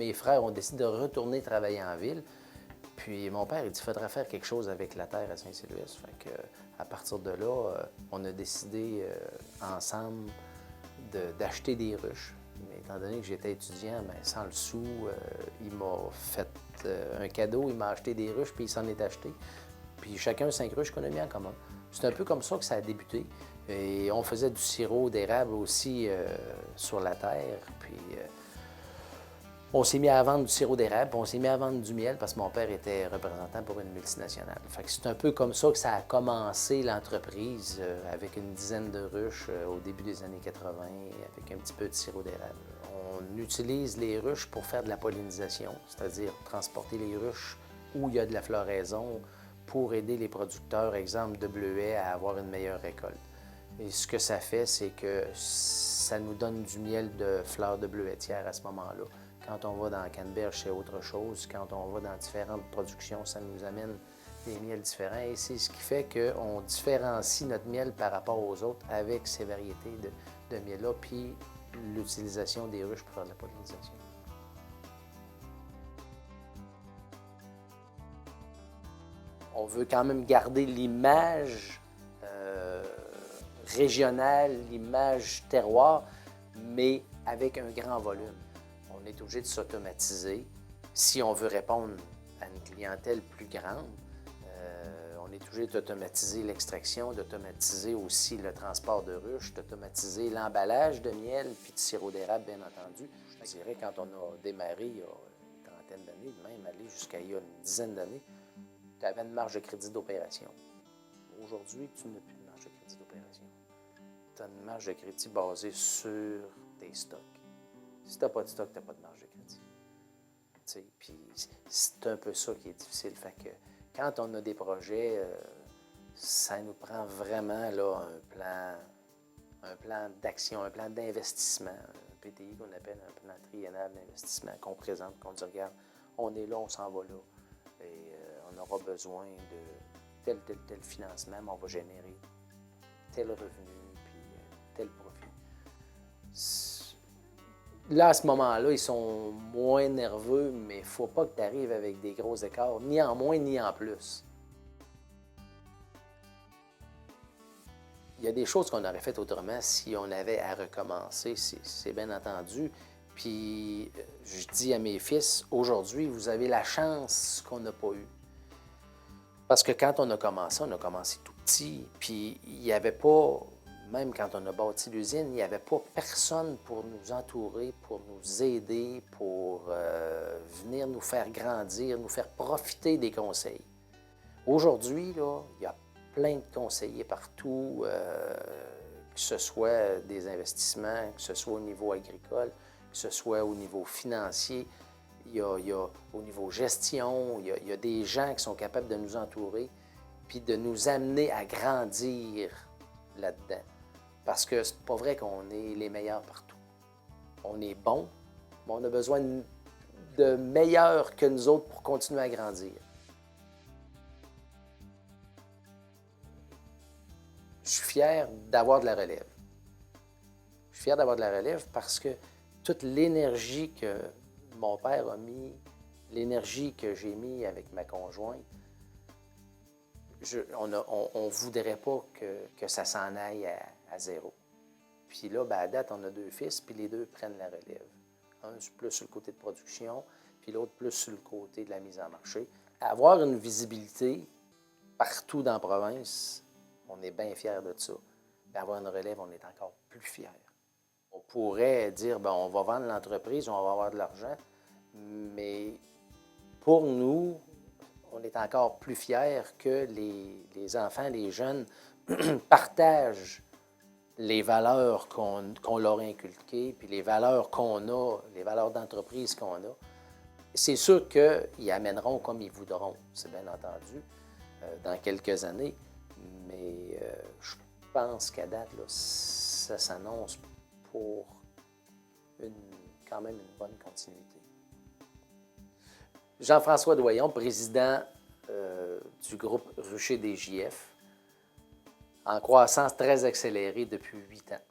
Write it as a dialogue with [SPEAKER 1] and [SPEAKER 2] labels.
[SPEAKER 1] mes frères ont décidé de retourner travailler en ville. Puis mon père, il dit, il faudrait faire quelque chose avec la terre à Saint-Sylvestre. Fait que, à partir de là, on a décidé ensemble d'acheter des ruches. Mais étant donné que j'étais étudiant, bien, sans le sou, il m'a fait un cadeau, il m'a acheté des ruches, puis il s'en est acheté. Puis chacun 5 ruches qu'on a mis en commun. C'est un peu comme ça que ça a débuté. Et on faisait du sirop d'érable aussi sur la terre. Puis on s'est mis à vendre du sirop d'érable, puis on s'est mis à vendre du miel parce que mon père était représentant pour une multinationale. Fait que c'est un peu comme ça que ça a commencé l'entreprise, avec une dizaine de ruches au début des années 80, avec un petit peu de sirop d'érable. On utilise les ruches pour faire de la pollinisation, c'est-à-dire transporter les ruches où il y a de la floraison pour aider les producteurs, exemple de bleuets, à avoir une meilleure récolte. Et ce que ça fait, c'est que ça nous donne du miel de fleurs de bleuetière à ce moment-là. Quand on va dans Canneberge, c'est autre chose. Quand on va dans différentes productions, ça nous amène des miels différents. Et c'est ce qui fait qu'on différencie notre miel par rapport aux autres avec ces variétés de miel-là, puis l'utilisation des ruches pour faire de la pollinisation. On veut quand même garder l'image régionale, l'image terroir, mais avec un grand volume. On est obligé de s'automatiser si on veut répondre à une clientèle plus grande. On est obligé d'automatiser l'extraction, d'automatiser aussi le transport de ruches, d'automatiser l'emballage de miel puis de sirop d'érable, bien entendu. Je dirais, quand on a démarré il y a une trentaine d'années, même aller jusqu'à il y a une dizaine d'années, tu avais une marge de crédit d'opération. Aujourd'hui, tu n'as plus de marge de crédit d'opération. Tu as une marge de crédit basée sur tes stocks. Si tu n'as pas de stock, tu n'as pas de marge de crédit. Puis c'est un peu ça qui est difficile. Fait que quand on a des projets, ça nous prend vraiment là, un plan d'action, un plan d'investissement, un PTI qu'on appelle un plan triennal d'investissement qu'on présente, qu'on dit, regarde, on est là, on s'en va là. Et on aura besoin de tel financement, mais on va générer tel revenu, puis tel profit. Là, à ce moment-là, ils sont moins nerveux, mais il ne faut pas que tu arrives avec des gros écarts, ni en moins ni en plus. Il y a des choses qu'on aurait faites autrement si on avait à recommencer, c'est bien entendu. Puis je dis à mes fils, aujourd'hui, vous avez la chance qu'on n'a pas eue. Parce que quand on a commencé tout petit, puis il n'y avait pas, même quand on a bâti l'usine, il n'y avait pas personne pour nous entourer, pour nous aider, pour venir nous faire grandir, nous faire profiter des conseils. Aujourd'hui, là, il y a plein de conseillers partout, que ce soit des investissements, que ce soit au niveau agricole, que ce soit au niveau financier. Il y a au niveau gestion, il y a des gens qui sont capables de nous entourer puis de nous amener à grandir là-dedans. Parce que c'est pas vrai qu'on est les meilleurs partout. On est bon, mais on a besoin de meilleurs que nous autres pour continuer à grandir. Je suis fier d'avoir de la relève. Je suis fier d'avoir de la relève parce que toute l'énergie que mon père a mis, l'énergie que j'ai mis avec ma conjointe, on ne voudrait pas que ça s'en aille à zéro. Puis là, à date, on a 2 fils, puis les 2 prennent la relève. Un plus sur le côté de production, puis l'autre plus sur le côté de la mise en marché. Avoir une visibilité partout dans la province, on est bien fiers de ça. Puis avoir une relève, on est encore plus fiers. On pourrait dire, on va vendre l'entreprise, on va avoir de l'argent, mais pour nous, on est encore plus fiers que les enfants, les jeunes partagent les valeurs qu'on leur a inculquées, puis les valeurs qu'on a, les valeurs d'entreprise qu'on a. C'est sûr qu'ils amèneront comme ils voudront, c'est bien entendu, dans quelques années, mais je pense qu'à date, là, ça s'annonce pour quand même une bonne continuité. Jean-François Doyon, président du groupe Rucher des JF, en croissance très accélérée depuis 8 ans.